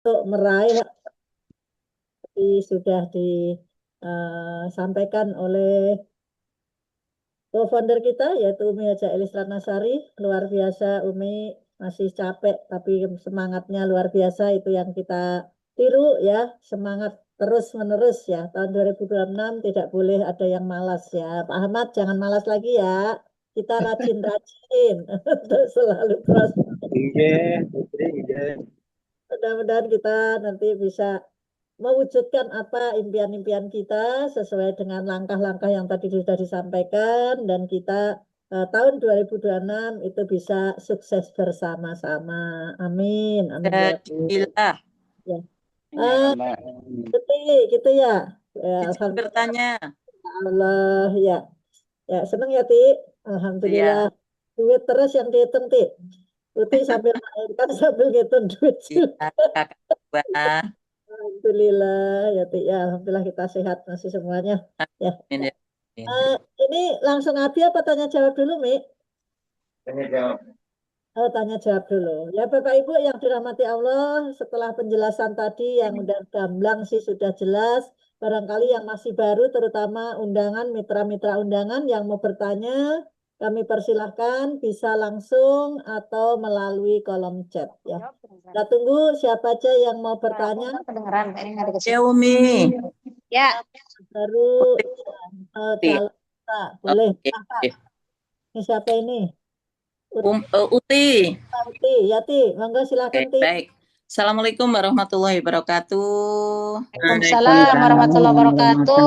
untuk meraih sudah disampaikan oleh co-founder kita yaitu Umi Haja Elis Ratnasari. Luar biasa Umi, masih capek tapi semangatnya luar biasa, itu yang kita tiru ya, semangat terus menerus ya. Tahun 2026 tidak boleh ada yang malas ya. Pak Ahmad jangan malas lagi ya. Kita rajin-rajin untuk selalu prosper. Nggih, Putri, nggih. Mudah-mudahan kita nanti bisa mewujudkan apa impian-impian kita sesuai dengan langkah-langkah yang tadi sudah disampaikan, dan kita tahun 2026 itu bisa sukses bersama-sama. Amin. Amin ya Rabbi. Jadilah. Ya. Ah, Gitu, gitu ya. Ya, Izin Alhamdulillah. bertanya. Allah ya. Ya, senang ya Ti. Alhamdulillah. Ya, Duit terus yang dihitung Ti. Tuti sambil main kan sambil ngitung duit juga. iya, kakak dua. Alhamdulillah ya Ti. Ya, alhamdulillah kita sehat masih semuanya. Ya. Amin ya. Amin. Eh, ini langsung Abi apa tanya jawab dulu, Mi? Tanya jawab. Oh, tanya jawab dulu. Ya, Bapak Ibu yang dirahmati Allah, setelah penjelasan tadi yang udah gamblang sih sudah jelas. Barangkali yang masih baru, terutama undangan, mitra-mitra undangan yang mau bertanya, kami persilahkan bisa langsung atau melalui kolom chat ya. Kita tunggu siapa aja yang mau bertanya. Kedengeran, ini nggak ada Ya, Umi. Ya, Baru Uti. calon Pak. Boleh. Oke. Pak. Ini siapa ini? Uti. Uti, ya Ti, monggo silakan Oke, Ti. baik. Assalamualaikum warahmatullahi wabarakatuh. Waalaikumsalam warahmatullahi wabarakatuh.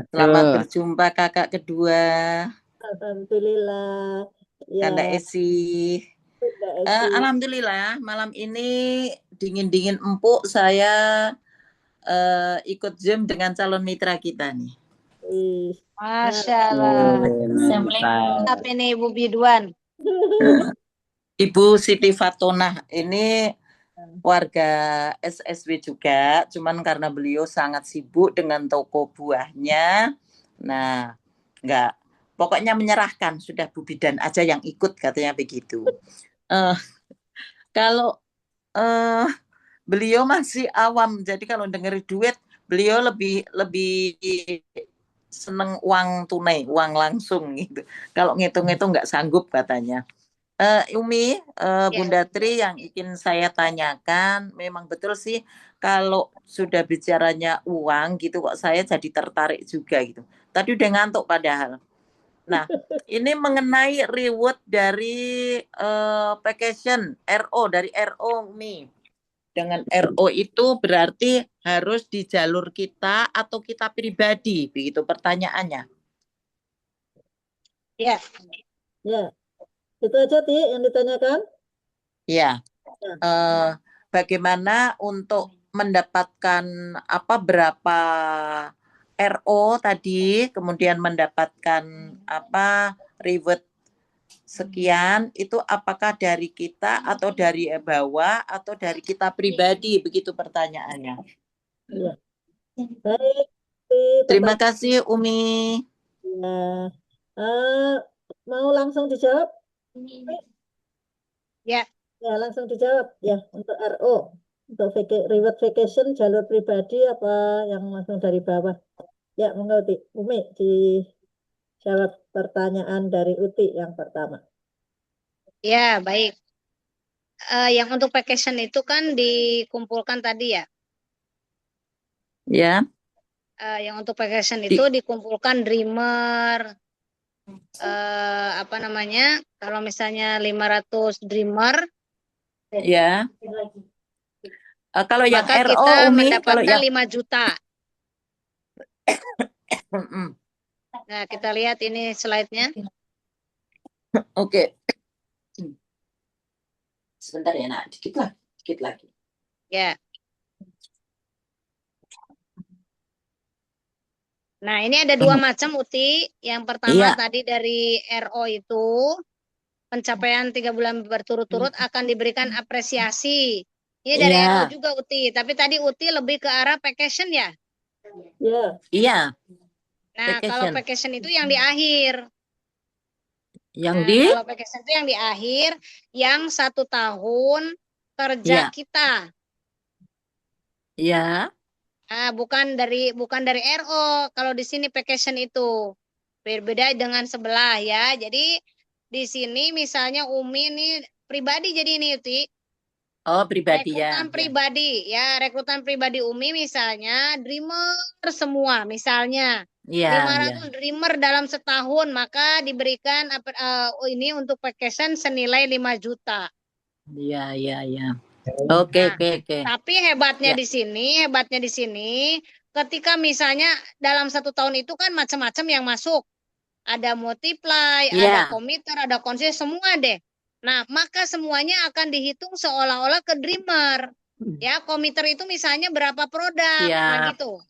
Selamat berjumpa kakak kedua, Alhamdulillah. Ya, Kanda Esi. Mbak Esi. Alhamdulillah, malam ini dingin-dingin empuk saya ikut Zoom dengan calon mitra kita nih. Ih, Masya Allah. Apa ini Ibu Biduan? Ibu Siti Fatonah ini warga SSW juga, cuman karena beliau sangat sibuk dengan toko buahnya, nah nggak, pokoknya menyerahkan, sudah Bu Bidan aja yang ikut katanya begitu. Kalau beliau masih awam, jadi kalau denger duit beliau lebih seneng uang tunai, uang langsung gitu. Kalau ngitung-ngitung nggak sanggup katanya. Umi, Bunda Tri, yang ingin saya tanyakan, memang betul sih kalau sudah bicaranya uang gitu kok saya jadi tertarik juga gitu. Tadi udah ngantuk padahal. Nah, ini mengenai reward dari vacation RO, dari RO Umi. Dengan RO itu berarti harus di jalur kita atau kita pribadi, begitu pertanyaannya. Ya, Ya, itu aja Ti yang ditanyakan. Ya. Bagaimana untuk mendapatkan apa, berapa RO tadi, kemudian mendapatkan apa reward sekian, itu apakah dari kita atau dari bawah atau dari kita pribadi, begitu pertanyaannya. Ya. Baik, Ti, Terima pertanyaan. kasih Umi. Ya. Eh, mau langsung dijawab? ya. Ya, langsung dijawab ya untuk RO. Untuk reward vacation jalur pribadi apa yang langsung dari bawah? Ya, monggo Ti. Umi dijawab pertanyaan dari Uti yang pertama. Ya, baik. Yang untuk vacation itu kan dikumpulkan tadi ya. Ya. Yang untuk vacation itu dikumpulkan dreamer. Apa namanya? Kalau misalnya 500 dreamer, Ya. Kalau yang maka RO kita Umi, kalau mendapatkan yang 5 juta. Nah, kita lihat ini slide-nya. Oke. Sebentar ya, nak, dikit lagi. Ya. Nah, ini ada dua macam Uti. Yang pertama tadi dari RO itu pencapaian 3 bulan berturut-turut akan diberikan apresiasi. Ini dari RO juga Uti. Tapi tadi Uti lebih ke arah vacation ya? Iya. Nah, kalau vacation itu yang di akhir. Kalau vacation itu yang di akhir, yang 1 tahun kerja kita. Ya, Nah, bukan dari RO. Kalau di sini vacation itu berbeda dengan sebelah ya. Jadi di sini misalnya Umi ini pribadi jadi ini Uti. oh pribadi ya, Rekrutan pribadi ya, rekrutan pribadi Umi misalnya dreamer semua misalnya ya, ya, 500 dreamer dalam setahun maka diberikan ini untuk vacation senilai 5 juta. ya, ya, ya. Oke, Nah, oke, oke. tapi Ya, hebatnya di sini, ketika misalnya dalam satu tahun itu kan macam-macam yang masuk. Ada multiply, ada ya, komiter, ada konsil, semua deh. Nah, maka semuanya akan dihitung seolah-olah ke dreamer. Ya, komiter itu misalnya berapa produk, nah siap. gitu.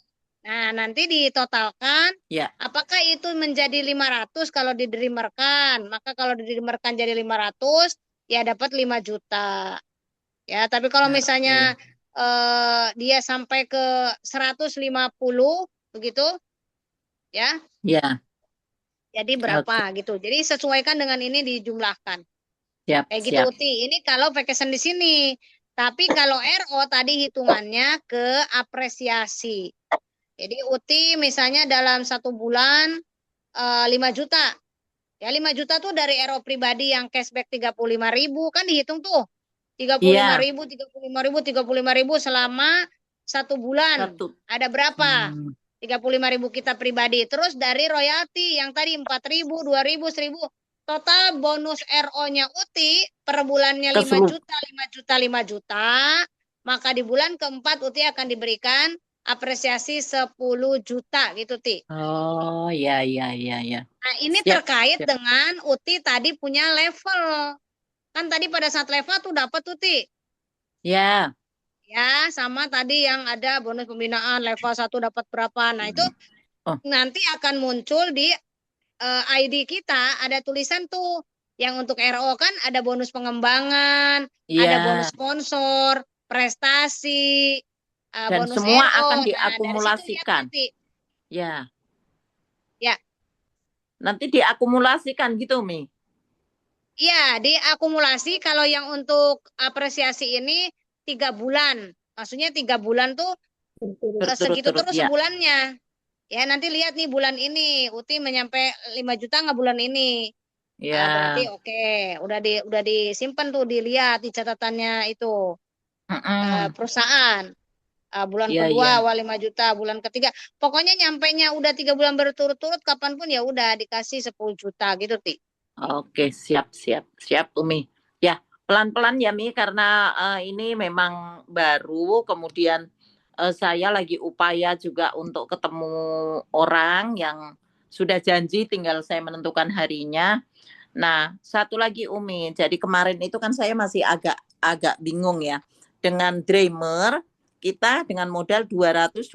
Nah, nanti ditotalkan, Ya, apakah itu menjadi 500 kalau didreamerkan? Maka kalau didreamerkan jadi 500, ya dapat 5 juta. Ya, tapi kalau misalnya oke. dia sampai ke 150 begitu, ya, Ya, jadi oke. berapa gitu. Jadi sesuaikan dengan ini dijumlahkan. Siap, Kayak gitu siap. Uti. Ini kalau vacation di sini. Tapi kalau RO tadi hitungannya ke apresiasi. Jadi Uti misalnya dalam satu bulan 5 juta. Ya 5 juta tuh dari RO pribadi yang cashback 35.000 kan dihitung tuh. tiga puluh lima Iya, ribu, 35.000, 35.000 selama satu bulan. satu. Ada berapa? Hmm, 35.000 kita pribadi. Terus dari royalti yang tadi 4.000, 2.000, 1.000. Total bonus RO-nya Uti per bulannya 5 keseluruh. juta, 5 juta, 5 juta. Maka di bulan keempat Uti akan diberikan apresiasi 10 juta gitu, Ti. Oh, ya, ya, ya, ya. Nah, ini Siap, terkait siap. dengan Uti tadi punya level. Kan tadi pada saat level tuh dapat Uti. Ya. Ya, sama tadi yang ada bonus pembinaan level 1 dapat berapa. Nah, itu Oh, nanti akan muncul di ID kita ada tulisan tuh yang untuk RO kan ada bonus pengembangan, ada bonus iya. sponsor, prestasi, Dan bonus semua RO. akan Nah, dari situ lihat diakumulasikan. nanti. Ya, Ya, nanti diakumulasikan gitu, Mi. iya, diakumulasi kalau yang untuk apresiasi ini 3 bulan. Maksudnya 3 bulan tuh segitu Berturut-turut, terus ya. sebulannya. Ya, nanti lihat nih bulan ini Uti menyampai 5 juta nggak bulan ini. Berarti Ya. oke, udah disimpan tuh dilihat di catatannya itu Mm-mm. perusahaan. Bulan Iya, kedua iya. awal 5 juta, bulan ketiga. Pokoknya nyampainya udah 3 bulan berturut-turut kapanpun ya udah dikasih 10 juta gitu, Ti. Oke, siap, siap, siap, Umi. Ya, pelan-pelan ya, Mi, karena ini memang baru. Kemudian saya lagi upaya juga untuk ketemu orang yang sudah janji, tinggal saya menentukan harinya. Nah, satu lagi Umi. Jadi kemarin itu kan saya masih agak bingung ya. Dengan Dreamer, kita dengan modal 225.000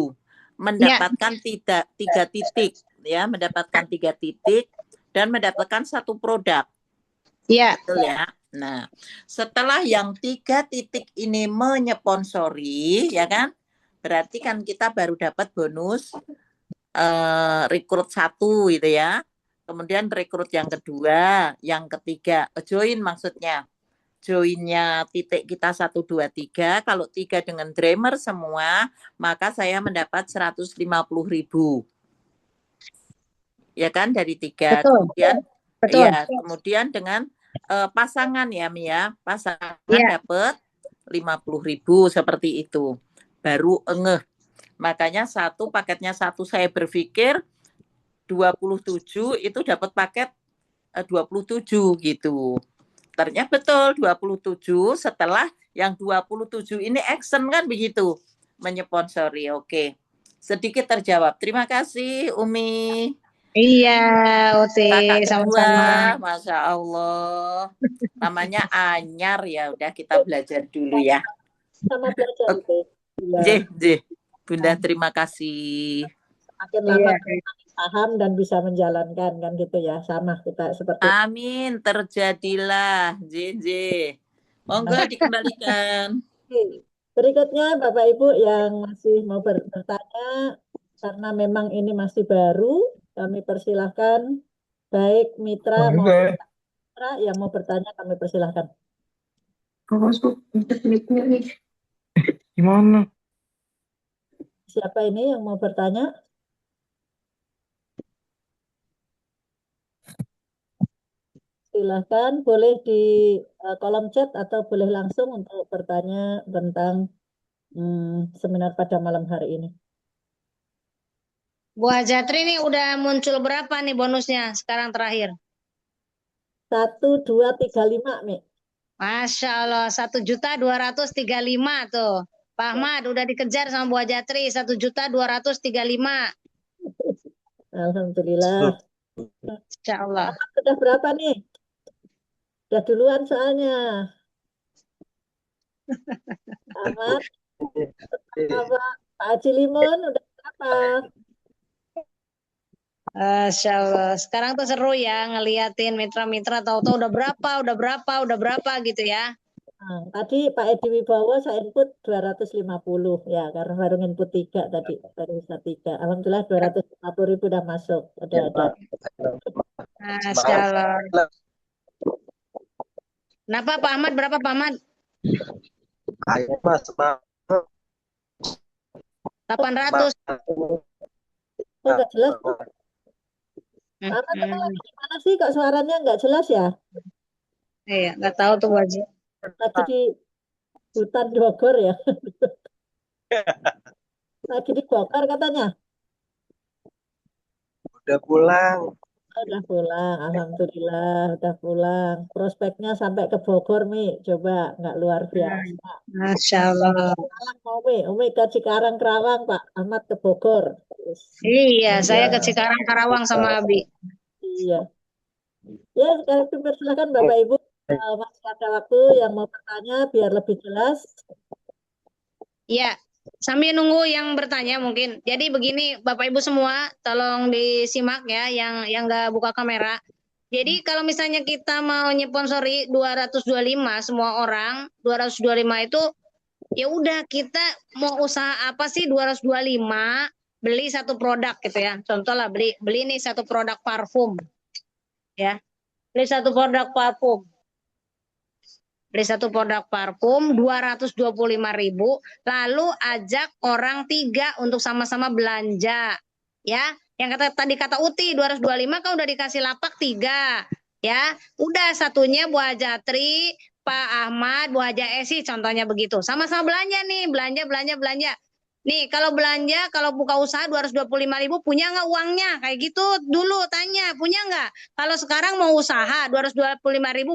Ya, mendapatkan tiga titik ya, mendapatkan 3 titik dan mendapatkan satu produk. ya. Betul ya. Nah, setelah yang 3 titik ini menyponsori, ya kan, berarti kan kita baru dapat bonus rekrut 1 gitu ya. Kemudian rekrut yang kedua, yang ketiga, join maksudnya. Joinnya titik kita 1, 2, 3. Kalau 3 dengan Dreamer semua, maka saya mendapat 150.000. Ya kan, dari 3. Betul, Kemudian, betul. ya, kemudian dengan pasangan ya, Mia. Pasangan Ya, dapat 50.000 seperti itu. Baru engeh. Makanya paketnya satu saya berpikir 27 itu dapat paket 27 gitu. Ternyata betul 27 setelah yang 27 ini action kan begitu. Menyponsori. Oke. Sedikit terjawab. Terima kasih Umi. iya, Uti, Kakak kedua, sama-sama. Masya Allah. Namanya Anyar ya. Udah kita belajar dulu ya. Sama belajar Oke. itu. Iya. J. Bunda terima kasih. Makin lama Iya. makin paham dan bisa menjalankan kan gitu ya. Sama kita seperti itu. Amin. Terjadilah. J. Monggo dikembalikan. Oke. Berikutnya Bapak Ibu yang masih mau bertanya, karena memang ini masih baru, kami persilahkan baik mitra maupun mitra yang mau bertanya kami persilahkan. Gimana? Siapa ini yang mau bertanya? Silahkan, boleh di kolom chat atau boleh langsung untuk bertanya tentang seminar pada malam hari ini. Bu Hajatri nih udah muncul berapa nih bonusnya sekarang terakhir? 1235, Mi. Masya Allah, 1.235.000 tuh. Pak Ahmad udah dikejar sama Bu Hajatri, 1.235.000. Alhamdulillah. Insya Allah. Sudah berapa nih? Sudah duluan soalnya. Ahmad, apa? Pak Haji Limun udah berapa? Masya Allah. Sekarang tuh seru ya ngeliatin mitra-mitra tahu-tahu udah berapa gitu ya. Nah, tadi Pak Edi Wibowo saya input 250 ya, karena baru input 3 tadi, baru bisa 3. Alhamdulillah 250.000 udah masuk, udah ada. Masya Allah. Kenapa Pak Ahmad? Berapa Pak Ahmad? Ayo mas, 800. Oh, nggak jelas. Ahmad, kamu lagi di mana sih? Kok suaranya nggak jelas ya? Iya, nggak tahu tuh Bu Haji. Lagi di hutan Bogor ya? Lagi di Bogor katanya. udah pulang. Oh, udah pulang, Alhamdulillah, udah pulang. Prospeknya sampai ke Bogor, Mi. Coba, nggak luar biasa. Masya Allah. Karawang mau, Mi. Umi ke Cikarang, Kerawang, Pak. Ahmad ke Bogor. Terus, Iya, saya ke Cikarang Karawang sama Abi. iya. Ya, sekarang silakan Bapak Ibu. Masih ada waktu yang mau bertanya biar lebih jelas. Iya, sambil nunggu yang bertanya mungkin. Jadi begini, Bapak Ibu semua, tolong disimak ya, yang nggak buka kamera. Jadi kalau misalnya kita mau nyponsori 225 semua orang, 225 itu ya udah kita mau usaha apa sih 225 beli satu produk gitu ya. Contoh lah beli nih satu produk parfum ya. Beli satu produk parfum. Beli satu produk parfum 225.000, lalu ajak orang 3 untuk sama-sama belanja. Ya, yang tadi kata Uti 225 kan udah dikasih lapak 3. Ya, udah satunya Bu Hajatri, Pak Ahmad, Bu Haja Esi contohnya begitu. Sama-sama belanja nih, belanja. Nih, kalau belanja, kalau buka usaha 225.000 punya nggak uangnya? Kayak gitu dulu tanya, punya nggak? Kalau sekarang mau usaha 225.000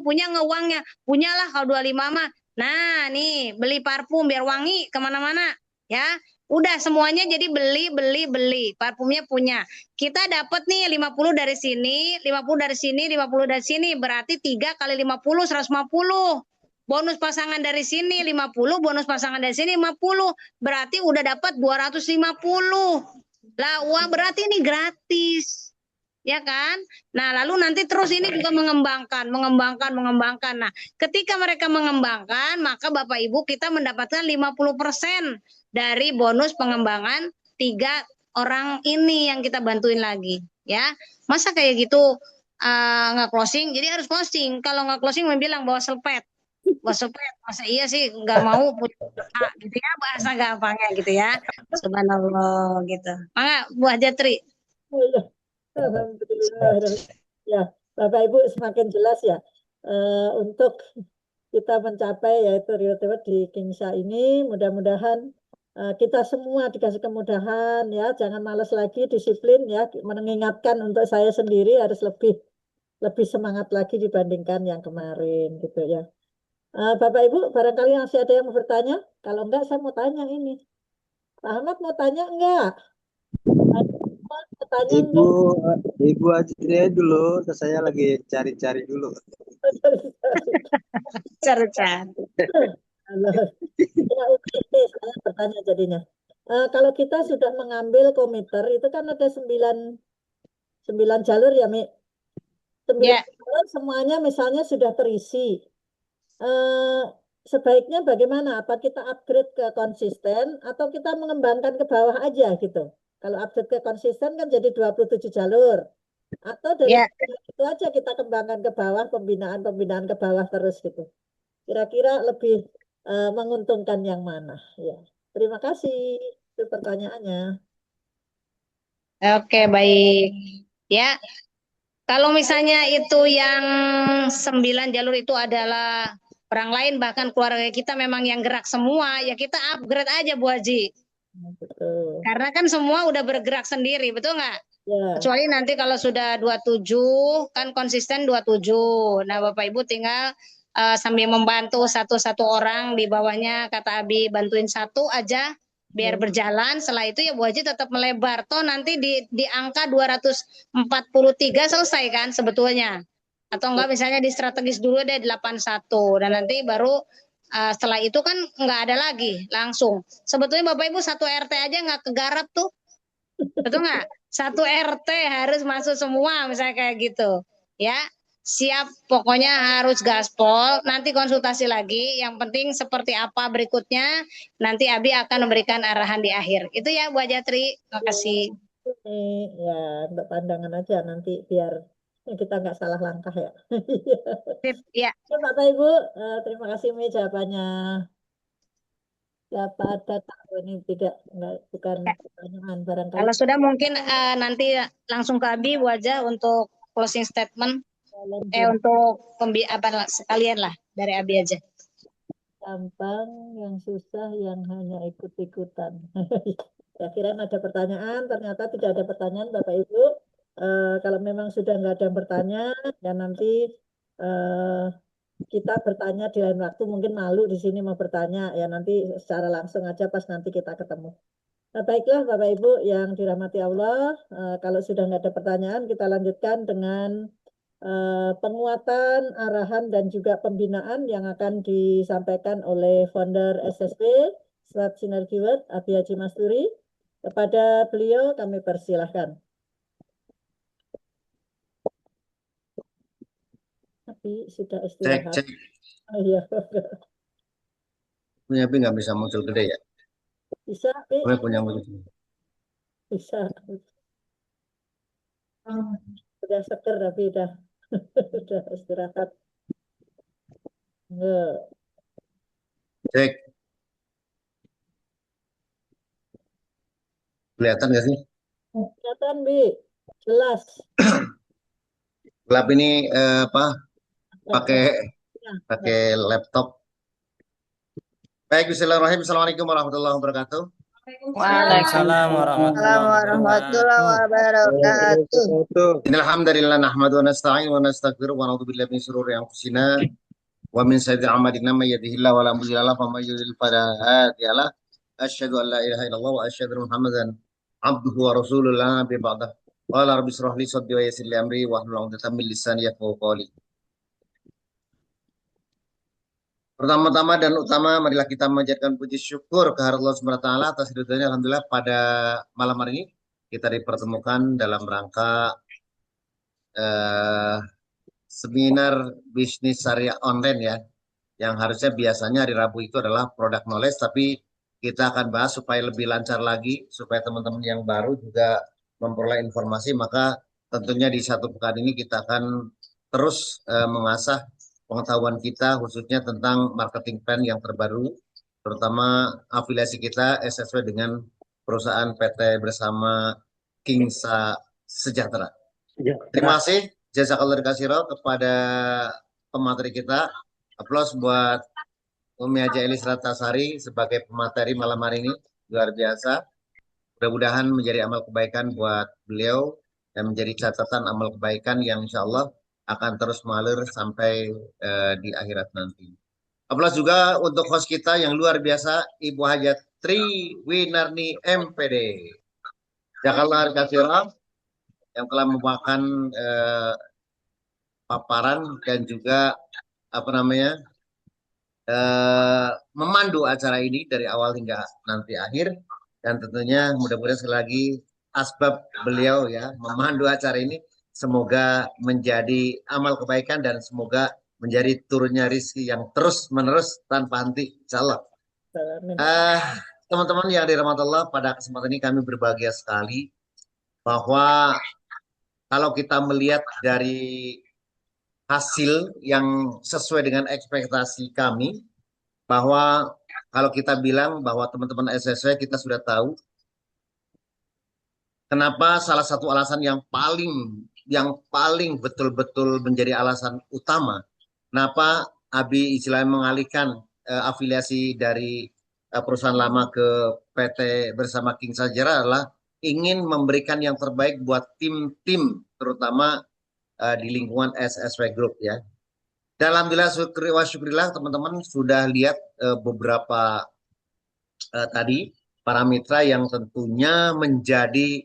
punya nggak uangnya? Punyalah kalau 25 mah. Nah, nih beli parfum biar wangi kemana-mana. Ya, udah semuanya jadi beli. Parfumnya punya. Kita dapat nih 50 dari sini, 50 dari sini, 50 dari sini. Berarti 3 kali 50, 150. Bonus pasangan dari sini 50, bonus pasangan dari sini 50. Berarti udah dapat 250. Lah, uang berarti ini gratis. Ya kan? Nah, lalu nanti terus ini juga mengembangkan. Nah, ketika mereka mengembangkan, maka Bapak Ibu kita mendapatkan 50% dari bonus pengembangan 3 orang ini yang kita bantuin lagi, ya. Masa kayak gitu nggak closing? Jadi harus closing. Kalau nggak closing bilang bawa selpet. Masa iya sih nggak mau punya usaha gitu ya, bahasa gampangnya gitu ya. Subhanallah gitu. Mangga Bu Hajatri. Oh, iya. Alhamdulillah. Ya, Bapak Ibu semakin jelas ya. Untuk kita mencapai yaitu Rio Tewet di Kingsa ini, mudah-mudahan kita semua dikasih kemudahan ya, jangan malas lagi, disiplin ya, mengingatkan untuk saya sendiri harus lebih semangat lagi dibandingkan yang kemarin gitu ya. Bapak Ibu, barangkali masih ada yang mau bertanya? Kalau enggak, saya mau tanya ini. Pak Ahmad mau tanya enggak? Mau tanya Ibu, enggak? ibu aja dulu, terus saya lagi cari-cari dulu. Cercan. Halo. Ya, oke, saya bertanya jadinya. Kalau kita sudah mengambil komiter, itu kan ada 9 jalur ya, Mi? 9 Ya, jalur semuanya misalnya sudah terisi. Eh, Sebaiknya bagaimana? Apa kita upgrade ke konsisten atau kita mengembangkan ke bawah aja gitu? Kalau upgrade ke konsisten kan jadi 27 jalur. Atau dari ya. itu aja kita kembangkan ke bawah, pembinaan ke bawah terus gitu. Kira-kira lebih menguntungkan yang mana? Ya, terima kasih itu pertanyaannya. Oke, baik. Ya, kalau misalnya itu yang 9 jalur itu adalah orang lain, bahkan keluarga kita memang yang gerak semua, ya kita upgrade aja Bu Haji. Betul. Karena kan semua udah bergerak sendiri, betul nggak? Ya, Kecuali nanti kalau sudah 27, kan konsisten 27. Nah, Bapak Ibu tinggal sambil membantu satu-satu orang di bawahnya, kata Abi, bantuin satu aja biar berjalan. Setelah itu ya Bu Haji tetap melebar. Toh nanti di angka 243 selesai kan sebetulnya. Atau enggak misalnya di strategis dulu deh 81. Dan nanti baru setelah itu kan nggak ada lagi langsung. Sebetulnya Bapak Ibu satu RT aja nggak kegarap tuh. Betul nggak? Satu RT harus masuk semua misalnya kayak gitu. Ya, siap pokoknya harus gaspol. Nanti konsultasi lagi. Yang penting seperti apa berikutnya. Nanti Abi akan memberikan arahan di akhir. Itu ya Bu Ajatri. Terima kasih. ini ya untuk pandangan aja nanti biar kita nggak salah langkah ya. Sip, ya. Ya, Bapak Ibu, terima kasih Mi jawabannya. Siapa ada tahu ini tidak enggak, bukan pertanyaan barangkali Kalau sudah mungkin nanti langsung ke Abi Bu Aja untuk closing statement. kalian belum Untuk apa sekalian lah dari Abi aja. gampang, yang susah, yang hanya ikut-ikutan. Ya, kira ada pertanyaan, ternyata tidak ada pertanyaan Bapak Ibu. Kalau memang sudah nggak ada yang bertanya, dan nanti eh, kita bertanya di lain waktu, mungkin malu di sini mau bertanya, ya nanti secara langsung aja pas nanti kita ketemu. Nah, baiklah Bapak Ibu yang dirahmati Allah, kalau sudah nggak ada pertanyaan, kita lanjutkan dengan penguatan, arahan, dan juga pembinaan yang akan disampaikan oleh founder SSB, Serat Sinergi World, Abi Haji Masturi. Kepada beliau kami persilahkan. Abi sudah Cek, istirahat. cek. Oh iya, Punya Abi nggak bisa muncul gede ya? bisa, Abi. Punya muncul. Bisa. Udah seger tapi udah udah istirahat. Nggak. Cek. Kelihatan nggak sih? Kelihatan, Bi. Jelas. Gelap ini apa? Pakai Ya, pakai laptop. Baik, bismillahirrahmanirrahim. Assalamualaikum warahmatullahi wabarakatuh. Waalaikumsalam warahmatullahi wabarakatuh. Alhamdulillah nahmadu wa nasta'in wa nastaghfiru wa na'udzu billahi min shururi anfusina wa min sayyiati a'malina may yahdihillahu wa la mudilla lahu wa may yudlil fala hadiya lahu. Asyhadu an la ilaha illallah wa asyhadu anna Muhammadan abduhu wa rasuluhu la nabiyya ba'dah. Qala rabbi shrah li sadri wa yassir li amri wa hlul 'uqdatam min lisani yafqahu qawli. Pertama-tama dan utama, marilah kita memanjatkan puji syukur kehadirat Allah SWT atas ridhonya. Alhamdulillah pada malam hari ini kita dipertemukan dalam rangka seminar bisnis syariah online ya, yang harusnya biasanya hari Rabu itu adalah product knowledge, tapi kita akan bahas supaya lebih lancar lagi, supaya teman-teman yang baru juga memperoleh informasi. Maka tentunya di satu pekan ini kita akan terus mengasah pengetahuan kita khususnya tentang marketing plan yang terbaru, terutama afiliasi kita SSW dengan perusahaan PT bersama Kingsa Sejahtera. Terima kasih jazakallahu khairan kepada pemateri kita. Aplaus buat Umi Haja Elis Ratasari sebagai pemateri malam hari ini, luar biasa. Mudah-mudahan menjadi amal kebaikan buat beliau dan menjadi catatan amal kebaikan yang insya Allah akan terus mengalir sampai di akhirat nanti. Aplaus juga untuk host kita yang luar biasa, Ibu Haja Tri Winarni MPD. Jazakallahu khairan yang telah memakan paparan dan juga memandu acara ini dari awal hingga nanti akhir. Dan tentunya mudah-mudahan sekali lagi asbab beliau ya memandu acara ini semoga menjadi amal kebaikan dan semoga menjadi turunnya rizki yang terus menerus tanpa henti insyaallah. Teman-teman yang dirahmati Allah, pada kesempatan ini kami berbahagia sekali bahwa kalau kita melihat dari hasil yang sesuai dengan ekspektasi kami, bahwa kalau kita bilang bahwa teman-teman SSW kita sudah tahu kenapa salah satu alasan yang paling betul-betul menjadi alasan utama kenapa Abi istilahnya mengalihkan afiliasi dari perusahaan lama ke PT bersama King Sajarah adalah ingin memberikan yang terbaik buat tim-tim terutama di lingkungan SSW Group ya. Dan alhamdulillah syukurillah teman-teman sudah lihat beberapa tadi para mitra yang tentunya menjadi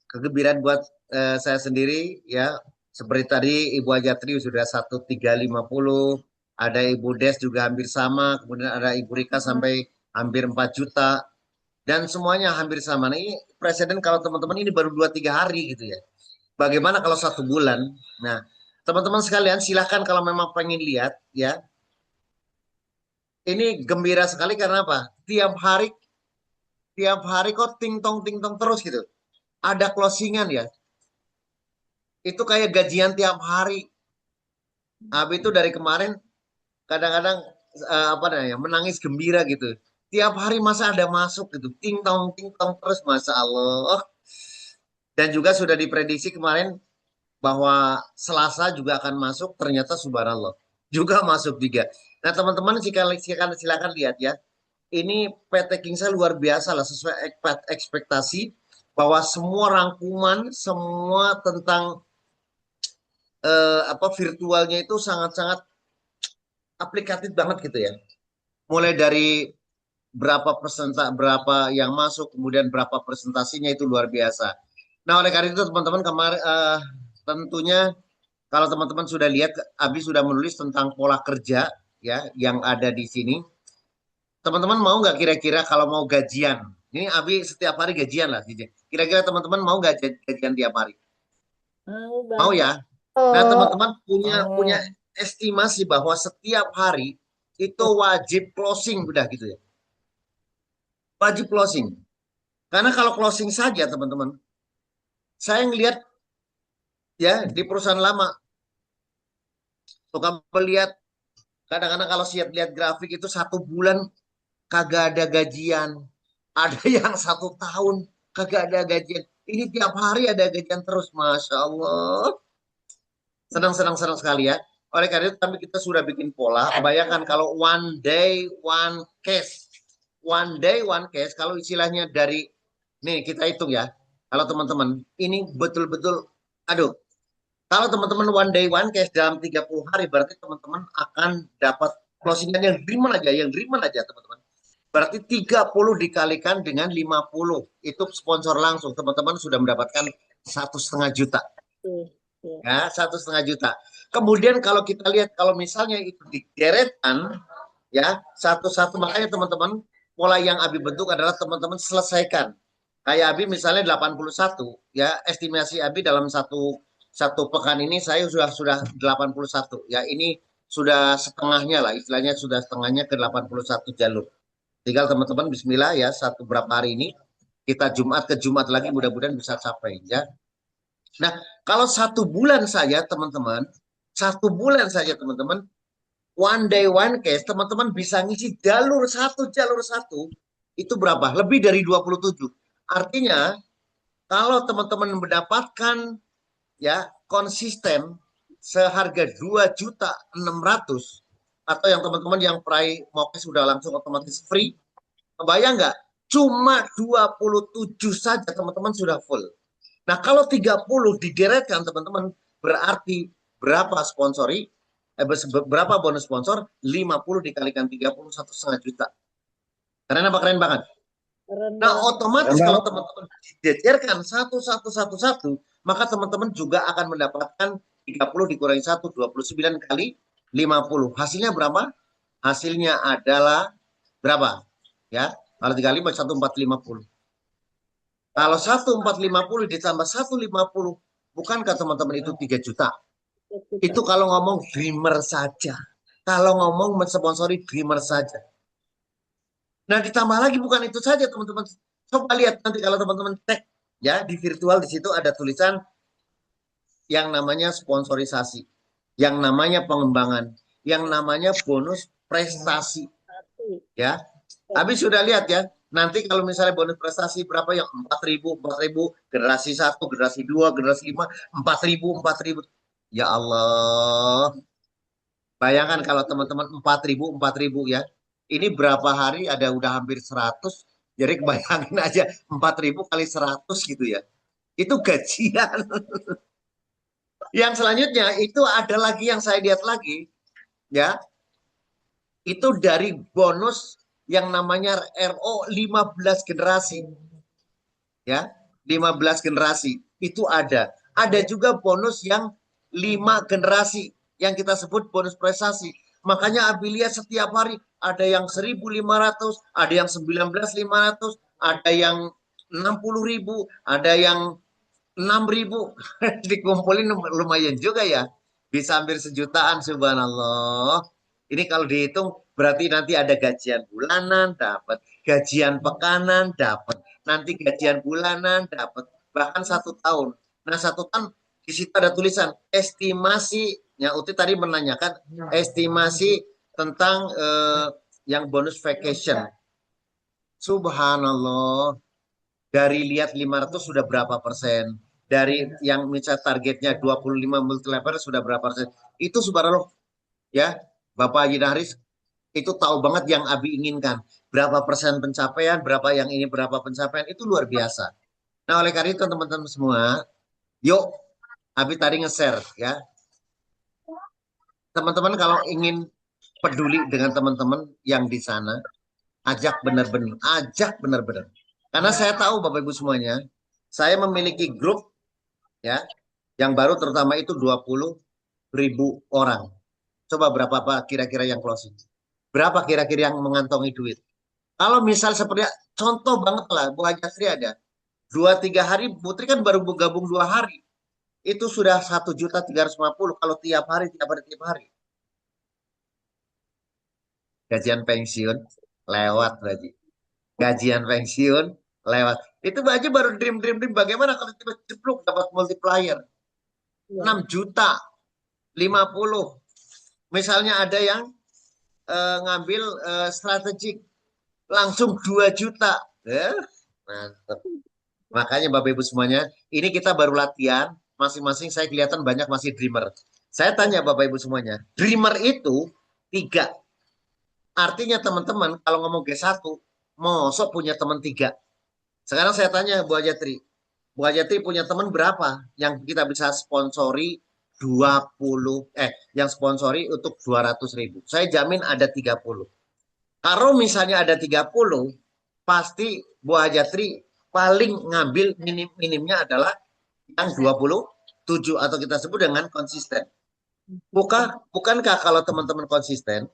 kegembiraan buat saya sendiri ya. Seperti tadi Ibu Ajatri sudah 1350, ada Ibu Des juga hampir sama, kemudian ada Ibu Rika sampai hampir 4 juta dan semuanya hampir sama. Nah, ini presiden kalau teman-teman ini baru 2-3 hari gitu ya. Bagaimana kalau 1 bulan? Nah, teman-teman sekalian silahkan kalau memang pengen lihat ya. Ini gembira sekali karena apa? Tiap hari kok ting tong terus gitu. Ada closingan ya. Itu kayak gajian tiap hari. Abi itu dari kemarin kadang-kadang apa namanya menangis gembira gitu. Tiap hari masa ada masuk gitu. Ting tong terus, Masya Allah. Dan juga sudah diprediksi kemarin bahwa Selasa juga akan masuk, ternyata subhanallah juga masuk juga. Nah teman-teman silakan lihat ya. Ini PT Kingsa luar biasa lah, sesuai ekspektasi bahwa semua rangkuman, semua tentang virtualnya itu sangat-sangat aplikatif banget gitu ya. Mulai dari berapa yang masuk, kemudian berapa presentasinya itu luar biasa. Nah oleh karena itu teman-teman kemarin tentunya kalau teman-teman sudah lihat, Abi sudah menulis tentang pola kerja ya yang ada di sini. Teman-teman mau nggak kira-kira kalau mau gajian? Ini Abi setiap hari gajian lah. Kira-kira teman-teman mau nggak gajian tiap hari? Mau ya? Nah teman-teman punya estimasi bahwa setiap hari itu wajib closing udah gitu ya. Wajib closing. Karena kalau closing saja teman-teman, saya ngelihat ya di perusahaan lama, suka melihat kadang-kadang kalau siap lihat grafik itu 1 bulan kagak ada gajian, ada yang 1 tahun kagak ada gajian. Ini tiap hari ada gajian terus, Masya Allah. Senang sekali ya. Oleh karena itu kami kita sudah bikin pola. Bayangkan kalau one day one case, kalau istilahnya dari nih kita hitung ya. Kalau teman-teman ini betul-betul, aduh. Kalau teman-teman one day one case dalam 30 hari berarti teman-teman akan dapat closingan yang dreamer aja teman-teman. Berarti 30 dikalikan dengan 50 itu sponsor langsung teman-teman sudah mendapatkan 1,5 juta. Ya 1,5 juta. Kemudian kalau kita lihat kalau misalnya itu digeretkan ya satu-satu, makanya teman-teman pola yang Abi bentuk adalah teman-teman selesaikan. Kayak Abi misalnya 81 ya, estimasi Abi dalam satu pekan ini saya sudah 81 ya, ini sudah setengahnya lah istilahnya, sudah setengahnya ke 81 jalur. Tinggal teman-teman bismillah ya, satu berapa hari ini kita Jumat ke Jumat lagi mudah-mudahan bisa capai ya. Nah kalau 1 bulan saja teman-teman, 1 bulan saja teman-teman, one day one case teman-teman bisa ngisi jalur satu itu berapa? Lebih dari 27. Artinya kalau teman-teman mendapatkan ya konsisten seharga 2.600.000 atau yang teman-teman yang Mokes sudah langsung otomatis free, kebayang nggak? Cuma 27 saja teman-teman sudah full. Nah kalau 30 digeretkan teman-teman berarti berapa sponsori? Berapa bonus sponsor? 50 dikalikan 30 1,5 juta. Keren apa keren banget? Nah otomatis kalau teman-teman dijejerkan satu, maka teman-teman juga akan mendapatkan 30 dikurangi 1, 29 kali 50. Hasilnya berapa? Hasilnya adalah berapa? Ya, kalau dikali 1,450. Kalau 1,450 ditambah 1,50, bukankah teman-teman itu 3 juta? Itu kalau ngomong dreamer saja. Kalau ngomong mensponsori dreamer saja. Nah ditambah lagi bukan itu saja teman-teman. Coba lihat nanti kalau teman-teman cek ya di virtual, di situ ada tulisan yang namanya sponsorisasi, yang namanya pengembangan, yang namanya bonus prestasi. Ya, habis sudah lihat ya. Nanti kalau misalnya bonus prestasi berapa yang 4.000, generasi 1, generasi 2, generasi 5, 4.000. Ya Allah. Bayangkan kalau teman-teman 4.000 ya. Ini berapa hari ada udah hampir 100. Jadi bayangin aja 4.000 kali 100 gitu ya. Itu gajian. Yang selanjutnya itu ada lagi yang saya lihat lagi ya. Itu dari bonus yang namanya RO 15 generasi. Ya, 15 generasi itu ada. Ada juga bonus yang 5 generasi yang kita sebut bonus prestasi. Makanya Abi lihat setiap hari ada yang 1.500, ada yang 19.500, ada yang 60.000, ada yang 6.000. Dikumpulin lumayan juga ya. Bisa hampir sejutaan, subhanallah. Ini kalau dihitung berarti nanti ada gajian bulanan dapat, gajian pekanan dapat, nanti gajian bulanan dapat, bahkan 1 tahun. Nah 1 tahun di situ ada tulisan estimasi. Yang Uti tadi menanyakan estimasi tentang yang bonus vacation. Subhanallah. Dari lihat 500 sudah berapa persen? Dari yang misalnya targetnya 25 multilevel sudah berapa persen? Itu subhanallah ya. Bapak Haji Nahris itu tahu banget yang Abi inginkan. Berapa persen pencapaian, berapa yang ini, berapa pencapaian, itu luar biasa. Nah oleh karena itu teman-teman semua, yuk Abi tadi nge-share ya. Teman-teman kalau ingin peduli dengan teman-teman yang di sana, ajak benar-benar. Karena saya tahu Bapak Ibu semuanya, saya memiliki grup ya, yang baru terutama itu 20.000 orang. Coba berapa Pak kira-kira yang closing? Berapa kira-kira yang mengantongi duit? Kalau misal seperti contoh banget lah, Bu Hajasri ada 2-3 hari, Putri kan baru bergabung 2 hari, itu sudah 1.350.000 kalau tiap hari. Gajian pensiun lewat Baji. Gajian pensiun lewat. Itu Baji baru dream. Bagaimana kalau tiba cepluk dapat multiplier? 6 juta, 50. Misalnya ada yang ngambil strategik langsung 2 juta. Mantap. Makanya Bapak Ibu semuanya, ini kita baru latihan, masing-masing saya kelihatan banyak masih dreamer. Saya tanya Bapak Ibu semuanya, dreamer itu 3. Artinya teman-teman kalau ngomong G1, mosok punya teman 3. Sekarang saya tanya Bu Ajatri, Bu Ajatri punya teman berapa yang kita bisa sponsori 20, yang sponsori untuk 200.000. Saya jamin ada 30. Kalau misalnya ada 30, pasti Bu Ajatri paling ngambil minimnya adalah yang 27 atau kita sebut dengan konsisten. Bukankah kalau teman-teman konsisten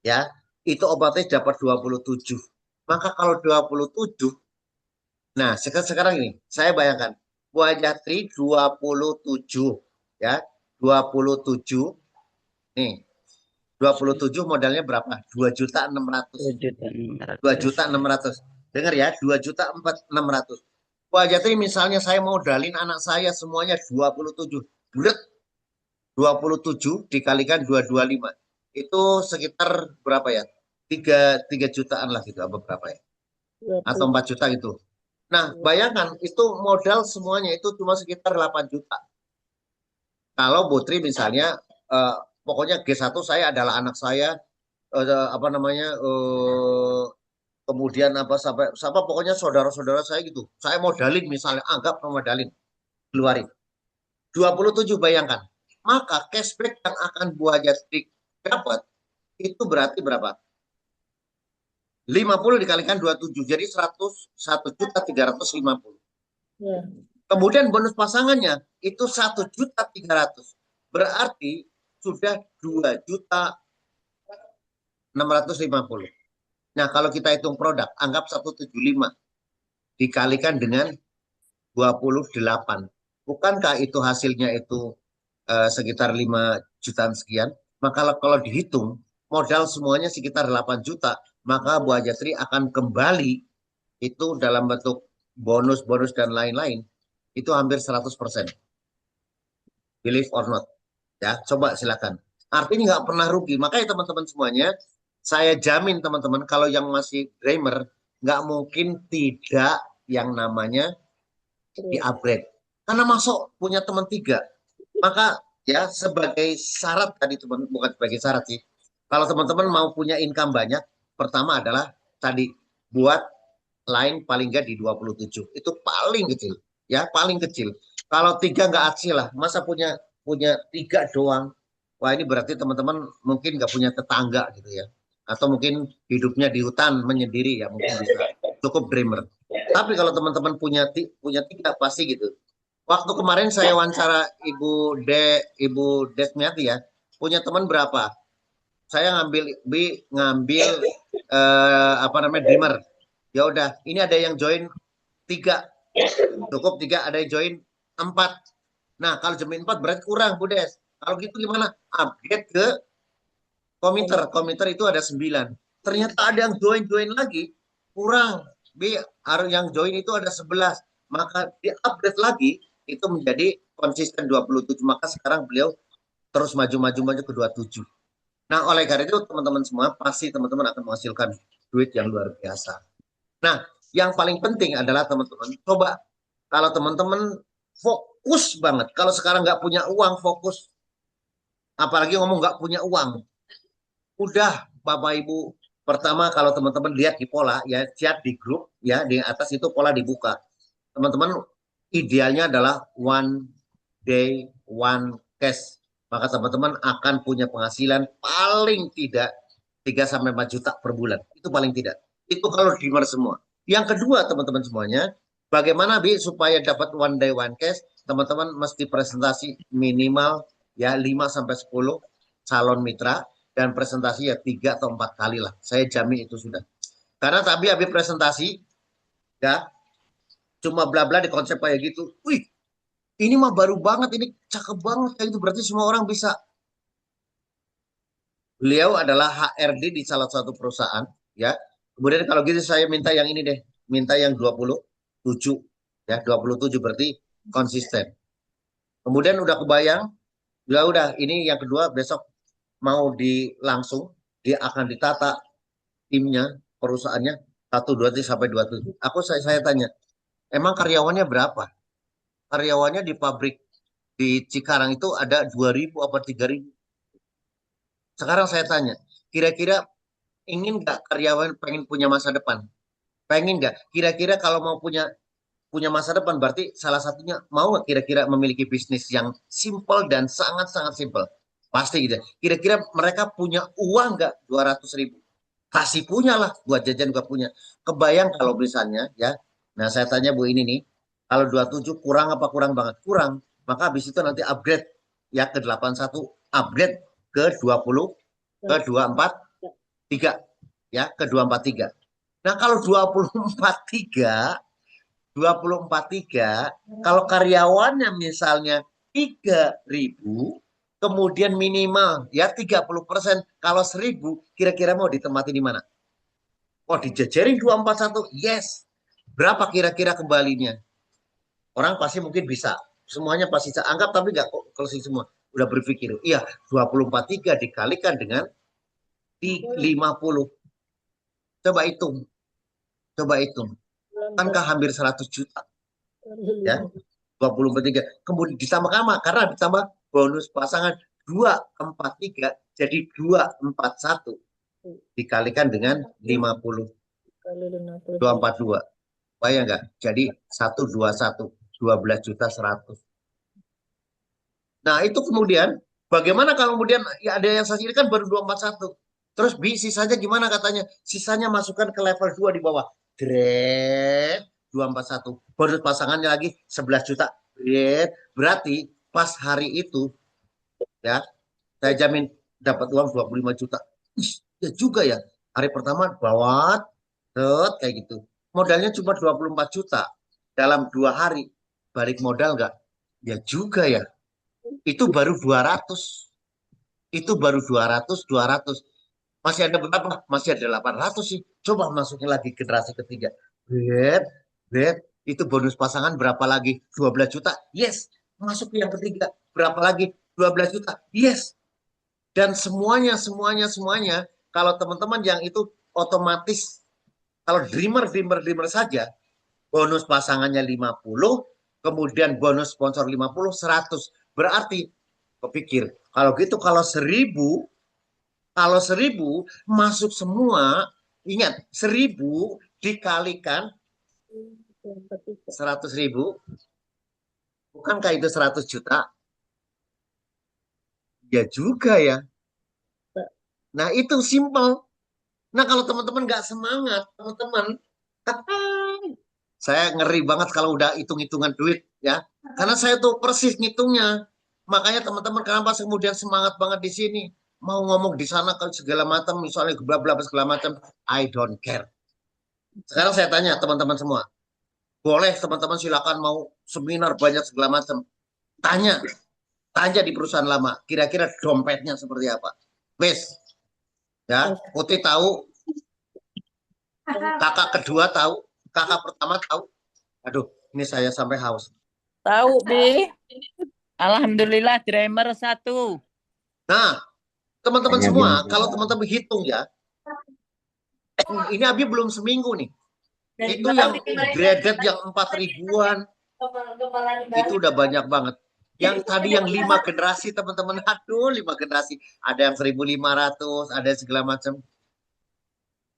ya, itu otomatis dapat 27. Maka kalau 27, nah sekarang ini saya bayangkan Bu Ajatri 27 ya, 27 nih. 27 modalnya berapa? 2.600.000. 2.600.000. Dengar ya, 2.600.000. Wah, jadi misalnya saya modalin anak saya semuanya 27. Bulat. 27 dikalikan 225. Itu sekitar berapa ya? 3 jutaan lah gitu, apa berapa ya? Atau 4 juta gitu. Nah, bayangkan itu modal semuanya itu cuma sekitar 8 juta. Kalau Putri misalnya pokoknya G1 saya adalah anak saya, kemudian sampai pokoknya saudara-saudara saya gitu. Saya modalin misalnya, anggap modalin, keluarin 27, bayangkan. Maka cashback yang akan Bu Hajatri dapat itu berarti berapa? 50 dikalikan 27, jadi 101.350. Kemudian bonus pasangannya itu 1.300.000. Berarti sudah 2.650.000. Nah, kalau kita hitung produk, anggap 175 dikalikan dengan 28. Bukankah itu hasilnya itu sekitar 5 jutaan sekian? Maka kalau dihitung, modal semuanya sekitar 8 juta. Maka Bu Hajatri akan kembali itu dalam bentuk bonus-bonus dan lain-lain. Itu hampir 100%. Believe or not. Ya, coba silakan. Artinya nggak pernah rugi. Makanya teman-teman semuanya, saya jamin teman-teman kalau yang masih dreamer nggak mungkin tidak yang namanya di-upgrade. Karena masuk punya teman 3. Maka ya sebagai syarat tadi teman, bukan sebagai syarat sih. Kalau teman-teman mau punya income banyak, pertama adalah tadi buat line paling nggak di 27. Itu paling kecil. Ya, paling kecil. Kalau 3 nggak hasil lah. Masa punya punya 3 doang. Wah, ini berarti teman-teman mungkin nggak punya tetangga gitu ya. Atau mungkin hidupnya di hutan menyendiri ya, mungkin bisa. Cukup dreamer. Tapi kalau teman-teman punya 3 pasti gitu. Waktu kemarin saya wawancara Ibu Desmiati ya, punya teman berapa? Saya ngambil apa namanya dreamer. Ya udah, ini ada yang join 3, cukup 3, ada yang join 4. Nah kalau join 4 berarti kurang Bu Des. Kalau gitu gimana? Upgrade ke komiter itu ada 9. Ternyata ada yang join lagi, kurang. Harus yang join itu ada 11. Maka di upgrade lagi itu menjadi konsisten 27. Maka sekarang beliau terus maju ke 27. Nah, oleh karena itu teman-teman semua pasti teman-teman akan menghasilkan duit yang luar biasa. Nah, yang paling penting adalah teman-teman coba kalau teman-teman fokus banget. Kalau sekarang nggak punya uang, fokus. Apalagi ngomong nggak punya uang. Udah, Bapak Ibu. Pertama kalau teman-teman lihat di pola, ya chat di grup, ya di atas itu pola dibuka. Teman-teman idealnya adalah one day, one cash. Maka teman-teman akan punya penghasilan paling tidak 3-4 juta per bulan. Itu paling tidak. Itu kalau dreamer semua. Yang kedua teman-teman semuanya, bagaimana supaya dapat one day, one cash, teman-teman mesti presentasi minimal ya 5-10 calon mitra, dan presentasi ya 3 atau 4 kali lah. Saya jamin itu sudah. Karena tapi habis presentasi, ya cuma bla bla di konsep kayak gitu. Wih, ini mah baru banget, ini cakep banget kayak itu. Berarti semua orang bisa. Beliau adalah HRD di salah satu perusahaan, ya. Kemudian kalau gitu saya minta yang ini deh, minta yang 27, ya 27 berarti konsisten. Kemudian udah kebayang, ya udah ini yang kedua besok mau langsung dia akan ditata timnya, perusahaannya 1, 2, 3 sampai 27. Saya tanya, emang karyawannya berapa? Karyawannya di pabrik di Cikarang itu ada 2.000 apa 3.000. Sekarang saya tanya, kira-kira ingin nggak karyawan pengen punya masa depan? Pengen nggak? Kira-kira kalau mau punya masa depan berarti salah satunya mau nggak kira-kira memiliki bisnis yang simple dan sangat-sangat simple? Pasti gitu. Kira-kira mereka punya uang nggak 200.000? Kasih punya lah, buat jajan gak punya. Kebayang kalau misalnya ya, nah saya tanya Bu ini nih, kalau 27 kurang apa kurang banget? Kurang. Maka habis itu nanti upgrade ya ke 81, upgrade ke 20, ke 243 ya, ke 243. Nah, kalau 243 kalau karyawannya misalnya 3.000, kemudian minimal ya 30%, kalau 1.000 kira-kira mau ditempati di mana? Oh, dijajarin 241, yes. Berapa kira-kira kembalinya? Orang pasti mungkin bisa. Semuanya pasti bisa. Anggap tapi nggak closing semua. Udah berpikir, iya 243 dikalikan dengan 50. Coba hitung. Coba hitung. Kankah hampir 100 juta? Ya, 243. Kemudian ditambah karena ditambah bonus pasangan 243 jadi 241 dikalikan dengan 50. 242. Bayang nggak? Jadi 121, 12.100.000. Nah, itu kemudian bagaimana kalau kemudian ya ada yang saya kan baru 241. Terus sisanya gimana katanya? Sisanya masukkan ke level 2 di bawah. Dret 241. Bonus pasangannya lagi 11 juta. Dret. Berarti pas hari itu ya saya jamin dapat uang 25 juta. Ih, ya juga ya. Hari pertama bawat kayak gitu. Modalnya cuma 24 juta. Dalam 2 hari balik modal nggak? Ya juga ya. Itu baru 200. Itu baru 200. Masih ada berapa? Masih ada 800 sih. Coba masukin lagi generasi ketiga. Bet. Itu bonus pasangan berapa lagi? 12 juta. Yes. Masuk yang ketiga. Berapa lagi? 12 juta. Yes. Dan semuanya Kalau teman-teman yang itu otomatis, kalau dreamer saja, bonus pasangannya 50, kemudian bonus sponsor 50, 100. Berarti, kepikir, kalau gitu kalau 1000 masuk semua, ingat 1000 dikalikan 100.000, bukankah itu 100 juta? Ya juga ya. Nah itu simple. Nah kalau teman-teman nggak semangat, teman-teman, saya ngeri banget kalau udah hitung-hitungan duit ya. Karena saya tuh persis ngitungnya. Makanya teman-teman kenapa kemudian semangat banget di sini. Mau ngomong di sana kalau segala macam, misalnya bla bla segala macam, I don't care. Sekarang saya tanya teman-teman semua, boleh teman-teman silakan mau seminar banyak segala macam. Tanya, tanya di perusahaan lama, kira-kira dompetnya seperti apa. Wes, ya, Uti tahu, kakak kedua tahu, kakak pertama tahu. Aduh, ini saya sampai haus. Tahu, Bi. Alhamdulillah, dreamer 1. Nah, teman-teman semua, kalau teman-teman hitung ya, ini Abi belum seminggu nih. Itu yang graduate yang 4.000-an, itu udah banyak banget. Yang tadi yang 5 generasi teman-teman, aduh 5 generasi, ada yang 1.500, ada segala macam.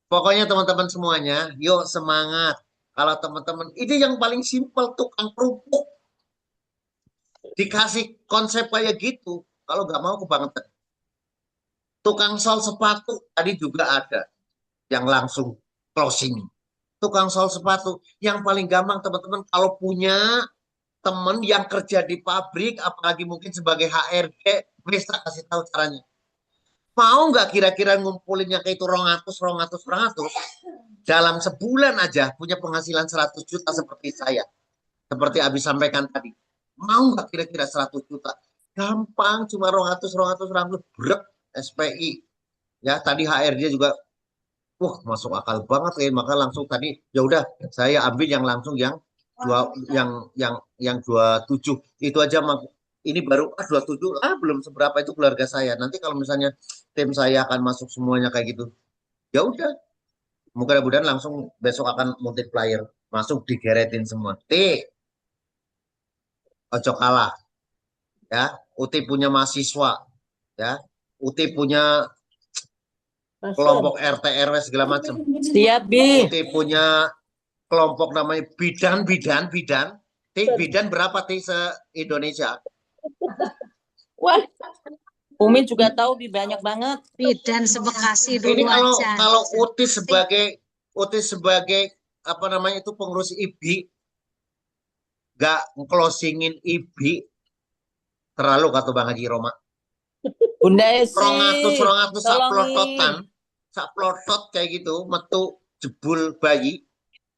Pokoknya teman-teman semuanya, yuk semangat. Kalau teman-teman, ini yang paling simpel, tukang kerupuk. Dikasih konsep kayak gitu, kalau nggak mau kebangetan. Tukang sol sepatu, tadi juga ada yang langsung closing. Tukang sol sepatu, yang paling gampang teman-teman, kalau punya teman yang kerja di pabrik, apalagi mungkin sebagai HRD, bisa kasih tahu caranya. Mau nggak kira-kira ngumpulinnya kayak itu 200, dalam sebulan aja punya penghasilan 100 juta seperti saya. Seperti Abi sampaikan tadi. Mau nggak kira-kira 100 juta? Gampang, cuma 200, brek, SPI. Ya, tadi HRD juga, wah masuk akal banget ya, maka langsung tadi, ya udah saya ambil yang langsung yang 27 itu aja. Ini baru 27 belum seberapa, itu keluarga saya. Nanti kalau misalnya tim saya akan masuk semuanya kayak gitu, ya udah mudah-mudahan langsung besok akan multiplier masuk digeretin semua. Ojo kalah ya. Uti punya mahasiswa ya, Uti punya kelompok RT RW segala macam. Siap, Bi. Uti punya kelompok namanya bidan. Bidan berapa se-Indonesia? Wah, Umi juga tahu, Bi, banyak banget. Bidan sebekasi dulu Ini aja. kalau Uti sebagai apa namanya itu pengurus IBI, nggak closingin IBI, terlalu kata Bang Haji Roma. Bunda Esi, 200 tolongin. saplotot kayak gitu, metu jebul bayi,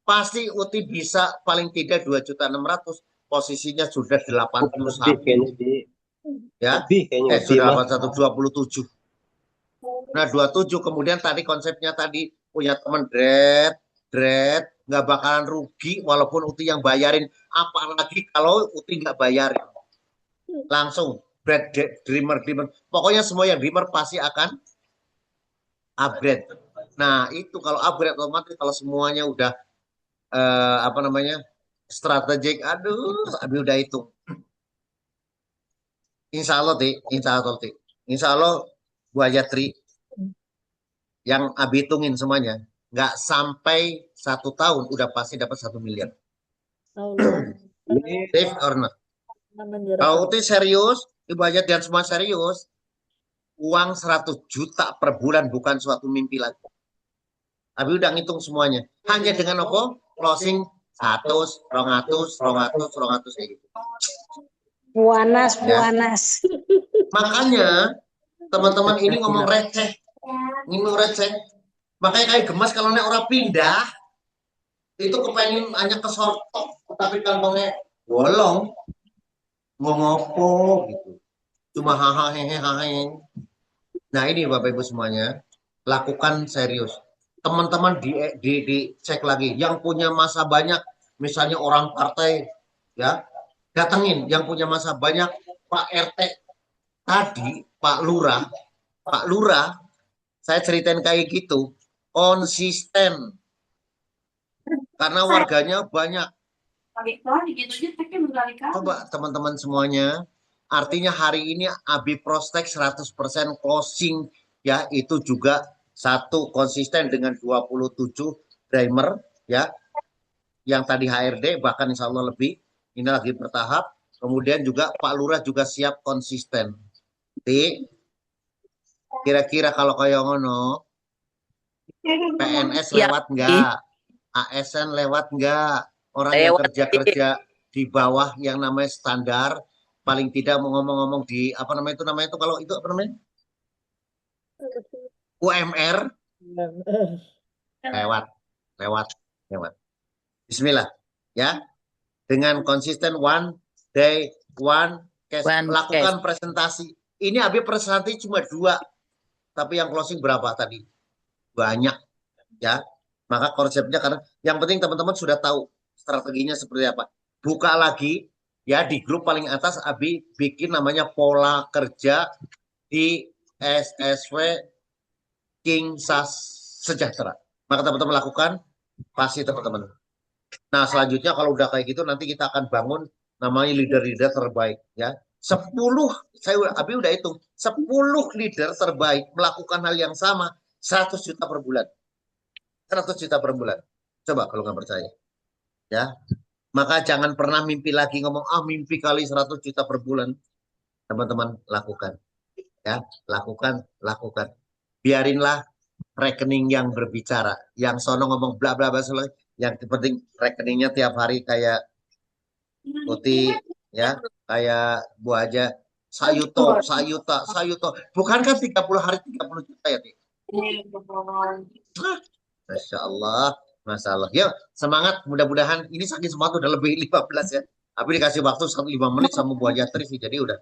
pasti Uti bisa paling tidak 2.600.000, posisinya sudah 81. Ya, sudah 27. Nah, 27 kemudian tadi konsepnya tadi punya teman dread nggak bakalan rugi walaupun Uti yang bayarin, apalagi kalau Uti nggak bayarin. Langsung dreamer. Pokoknya semua yang dreamer pasti akan upgrade. Nah, itu kalau upgrade otomatis kalau semuanya udah apa namanya? Strategik, aduh, udah itu. Insya Allah, Buaya Tri yang Abi hitungin semuanya, nggak sampai 1 tahun udah pasti dapat 1 miliar. Safe or not? Kalau Uti serius, Ibu Hajat dan semua serius, uang 100 juta per bulan bukan suatu mimpi lagi. Abi udah ngitung semuanya. Hanya dengan apa? Closing 100, 200 kayak gitu. Puanas. Makanya teman-teman ini ngomong receh. Makanya kayak gemas kalau nek orang pindah itu kepengen hanya ke sortok, tapi kantongnya bolong. Ngopo gitu. Cuma hahaha. Nah, ini Bapak Ibu semuanya, lakukan serius. Teman-teman dicek lagi yang punya masa banyak, misalnya orang partai ya, datengin yang punya masa banyak, Pak RT tadi, Pak Lurah saya ceritain kayak gitu, konsisten. Karena warganya banyak. Coba teman-teman semuanya, artinya hari ini Abi Prospek 100% closing, ya, itu juga satu konsisten dengan 27 driver, ya, yang tadi HRD, bahkan insya Allah lebih, ini lagi bertahap. Kemudian juga Pak Lurah juga siap konsisten. Jadi, kira-kira kalau kayak ngono, PNS Iya, lewat nggak? ASN lewat nggak? Orang yang lewat. kerja-kerja di bawah yang namanya standar, paling tidak mau ngomong-ngomong di apa namanya itu kalau itu apa namanya? UMR lewat, lewat, lewat. Bismillah, ya. Dengan konsisten one day, one cash. One Lakukan cash. presentasi. Ini Abi presentasi cuma 2, tapi yang closing berapa tadi? Banyak, ya. Maka konsepnya karena yang penting teman-teman sudah tahu strateginya seperti apa. Buka lagi, ya, di grup paling atas Abi bikin namanya pola kerja di SSW King Sas Sejahtera. Maka teman-teman lakukan, pasti teman-teman. Nah, selanjutnya kalau udah kayak gitu nanti kita akan bangun namanya leader-leader terbaik, ya. 10, Abi udah hitung, 10 leader terbaik melakukan hal yang sama, 100 juta per bulan. 100 juta per bulan. Coba kalau nggak percaya, ya. Maka jangan pernah mimpi lagi ngomong, mimpi kali 100 juta per bulan. Teman-teman lakukan, ya. Lakukan, lakukan. Biarinlah rekening yang berbicara. Yang sono ngomong bla bla bla, yang penting rekeningnya tiap hari kayak Uti, ya, kayak Bu aja sayuto, sayuta, sayuto. Bukankah 30 hari 30 juta ya, Ti? Masya Allah, Masya Allah. Yuk, semangat. Mudah-mudahan ini saking semangat udah lebih 15 ya. Abi dikasih waktu 5 menit sama Bu Haja Tri sih. Jadi udah.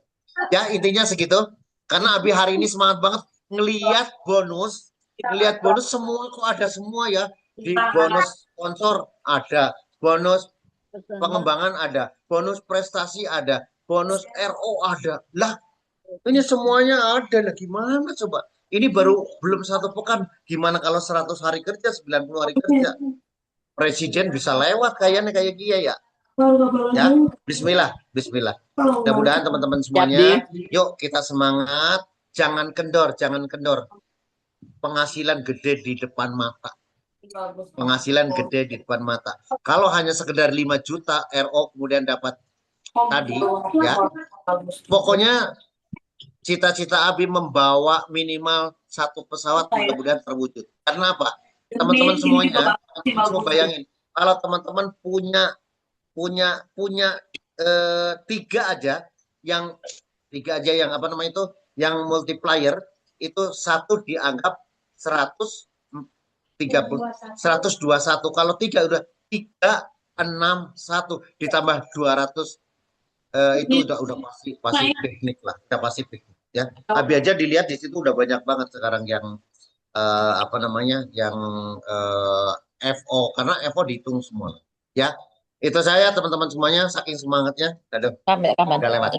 Ya, intinya segitu. Karena Abi hari ini semangat banget ngelihat bonus. Ngelihat bonus semua kok ada semua ya. Di bonus sponsor ada. Bonus pengembangan ada. Bonus prestasi ada. Bonus RO ada. Lah, ini semuanya ada. Lah, gimana coba? Ini baru belum 1 pekan. Gimana kalau 100 hari kerja, 90 hari kerja? Presiden bisa lewat kayaknya kayak dia ya. Ya, bismillah, bismillah. Mudah-mudahan teman-teman semuanya, yuk kita semangat, jangan kendor, jangan kendor. Penghasilan gede di depan mata. Penghasilan gede di depan mata. Kalau hanya sekedar 5 juta RO kemudian dapat tadi, ya. Pokoknya cita-cita Abi membawa minimal 1 pesawat mudah-mudahan terwujud. Karena apa? Teman-teman semuanya, coba bayangin, kalau teman-teman punya 3 aja yang apa namanya itu, yang multiplier itu 1 dianggap 121. Kalau 3 udah 361 ditambah 200, itu udah pasti piknik lah, udah pasti piknik ya. Abi aja dilihat di situ udah banyak banget sekarang yang apa namanya, yang FO, karena FO dihitung semua ya. Itu saya teman-teman semuanya, saking semangatnya udah lewat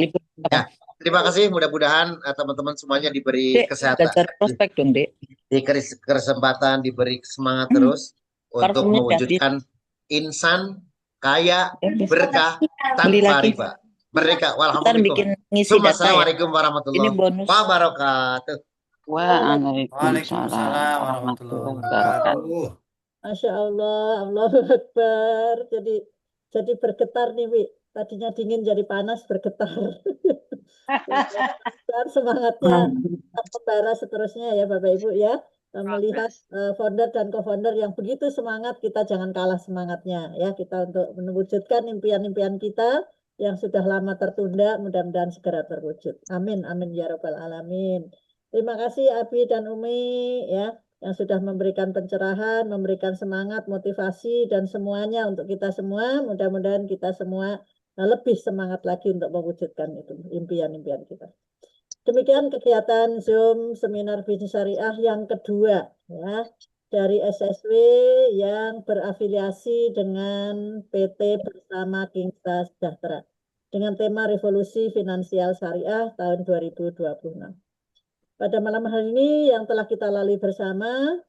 ya. Terima kasih, mudah-mudahan teman-teman semuanya diberi kesehatan, prospek dong, Dek. diberi kesempatan, diberi semangat terus untuk mewujudkan insan kaya berkah tanpa riba. Mereka, walhamdulillah. Assalamualaikum warahmatullahi wabarakatuh. Waalaikumsalam warahmatullahi wabarakatuh. Masya Allah, Allahu Akbar. Jadi bergetar nih, Wi. Tadinya dingin jadi panas, bergetar. Dan semangatnya membara seterusnya ya Bapak Ibu ya. Melihat founder dan co-founder yang begitu semangat, kita jangan kalah semangatnya ya. Kita untuk mewujudkan impian-impian kita yang sudah lama tertunda, mudah-mudahan segera terwujud. Amin, amin ya Rabbal Alamin. Terima kasih Abi dan Umi ya, yang sudah memberikan pencerahan, memberikan semangat, motivasi, dan semuanya untuk kita semua. Mudah-mudahan kita semua lebih semangat lagi untuk mewujudkan itu impian-impian kita. Demikian kegiatan Zoom Seminar Bisnis Syariah yang kedua ya, dari SSW yang berafiliasi dengan PT Bersama Kingsa Sejahtera dengan tema Revolusi Finansial Syariah tahun 2026. pada malam hari ini yang telah kita lalui bersama,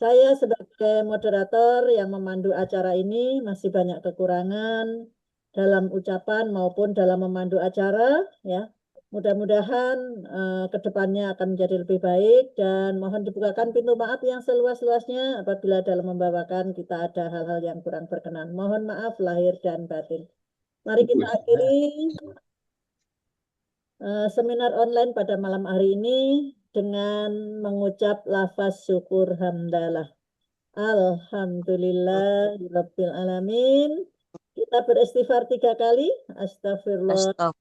saya sebagai moderator yang memandu acara ini masih banyak kekurangan dalam ucapan maupun dalam memandu acara, ya. Mudah-mudahan ke depannya akan menjadi lebih baik dan mohon dibukakan pintu maaf yang seluas-luasnya apabila dalam membawakan kita ada hal-hal yang kurang berkenan. Mohon maaf lahir dan batin. Mari kita akhiri seminar online pada malam hari ini dengan mengucap lafaz syukur hamdalah. Alhamdulillahirabbil alamin. Kita beristighfar 3 kali. Astagfirullah.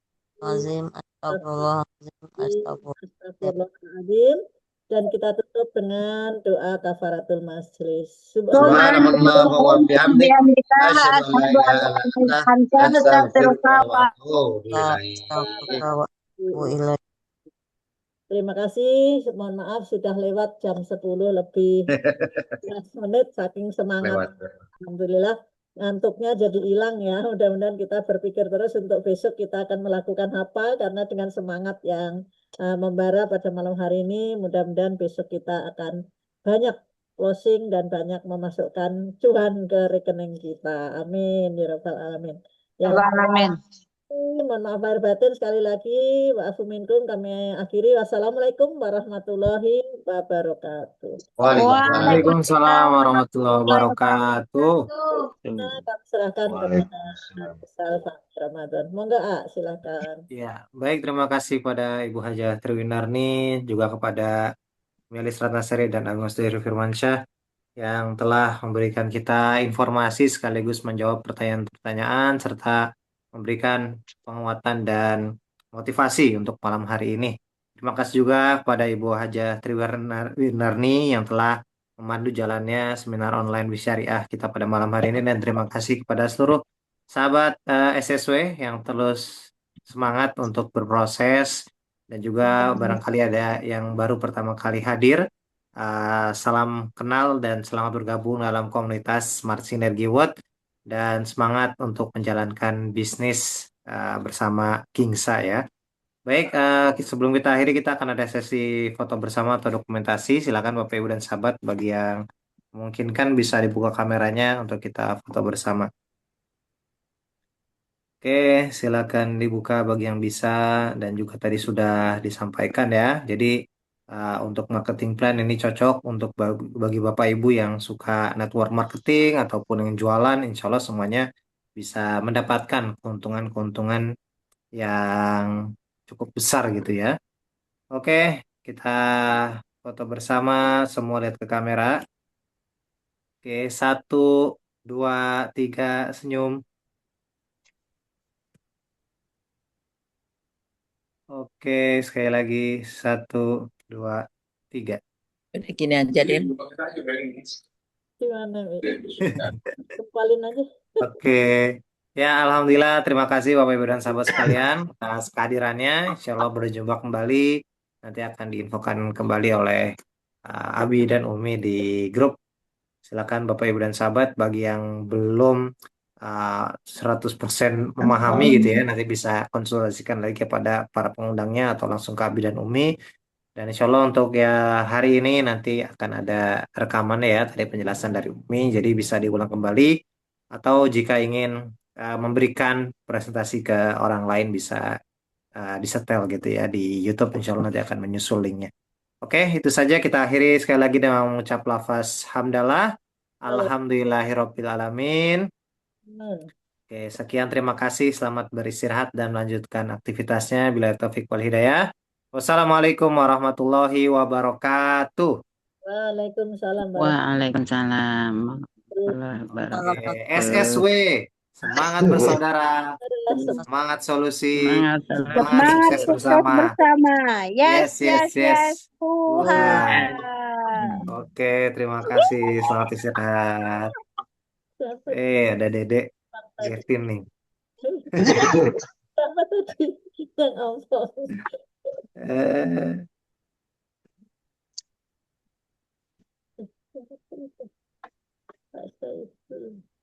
Astagfirullahaladzim, astagfirullahaladzim, Astagfirullahaladzim. Dan kita tutup dengan doa kafaratul majelis. Subhanallah wa bihamdik. Asyhadu an la ilaha illa anta, astaghfiruka wa atubu ilaik. astagfirullah wa atubu ilaih. Terima kasih. Mohon maaf sudah lewat jam 10 lebih 15 menit saking semangat. Lewat. Alhamdulillah ngantuknya jadi hilang ya. Mudah-mudahan kita berpikir terus untuk besok kita akan melakukan apa karena dengan semangat yang membara pada malam hari ini mudah-mudahan besok kita akan banyak closing dan banyak memasukkan cuan ke rekening kita. Amin ya rabbal alamin. Yang Amin. mohon maaf lahir batin sekali lagi. Wa'afu minkum kami akhiri. Wassalamualaikum warahmatullahi wabarakatuh. Waalaikumsalam warahmatullahi wabarakatuh. Kami serahkan kepada Ustaz Ramadan. Monggo, silakan. Ya, baik, terima kasih pada Ibu Hajah Triwinarni, juga kepada Melis Ratnasari dan Agus Dewi Firmansyah yang telah memberikan kita informasi sekaligus menjawab pertanyaan-pertanyaan serta memberikan penguatan dan motivasi untuk malam hari ini. Terima kasih juga kepada Ibu Hajah Triwinarni yang telah memandu jalannya seminar online Bisyariah kita pada malam hari ini, dan terima kasih kepada seluruh sahabat SSW yang terus semangat untuk berproses dan juga barangkali ada yang baru pertama kali hadir. Salam kenal dan selamat bergabung dalam komunitas Smart Synergy World dan semangat untuk menjalankan bisnis bersama Kingsa ya. Baik, sebelum kita akhiri kita akan ada sesi foto bersama atau dokumentasi. Silakan Bapak Ibu dan sahabat bagi yang memungkinkan bisa dibuka kameranya untuk kita foto bersama. Oke, silakan dibuka bagi yang bisa dan juga tadi sudah disampaikan ya. Jadi untuk marketing plan ini cocok untuk bagi Bapak Ibu yang suka network marketing ataupun yang jualan, insya Allah semuanya bisa mendapatkan keuntungan-keuntungan yang cukup besar gitu ya. Oke, kita foto bersama, semua lihat ke kamera. Oke, 1, 2, 3, senyum. Oke, sekali lagi 1, 2, 3. Udah gini aja deh. Gimana, kepalin aja. Oke, ya alhamdulillah terima kasih Bapak Ibu dan sahabat sekalian atas kehadirannya. Insya Allah berjumpa kembali. Nanti akan diinfokan kembali oleh Abi dan Umi di grup. Silakan Bapak Ibu dan sahabat bagi yang belum 100% memahami gitu ya, nanti bisa konsultasikan lagi kepada para pengundangnya atau langsung ke Abi dan Umi. Dan insya Allah untuk ya hari ini nanti akan ada rekamannya ya, tadi penjelasan dari Umi, jadi bisa diulang kembali. Atau jika ingin memberikan presentasi ke orang lain bisa disetel gitu ya di YouTube, insya Allah nanti akan menyusul linknya. Oke, itu saja kita akhiri sekali lagi dengan mengucap lafaz hamdalah. Alhamdulillahirabbil alamin. Oke, sekian terima kasih. Selamat beristirahat dan melanjutkan aktivitasnya. Bila taufik wal hidayah. Wassalamualaikum warahmatullahi wabarakatuh. Waalaikumsalam. Waalaikumsalam. Oke, SSW. Semangat bersaudara. Semangat solusi. Semangat sukses bersama. Yes. Tuhan. Oke, terima kasih. Selamat istirahat. Ada Dedek Kevin nih. Apa tadi? Yang ngomong. Astaghfirullah.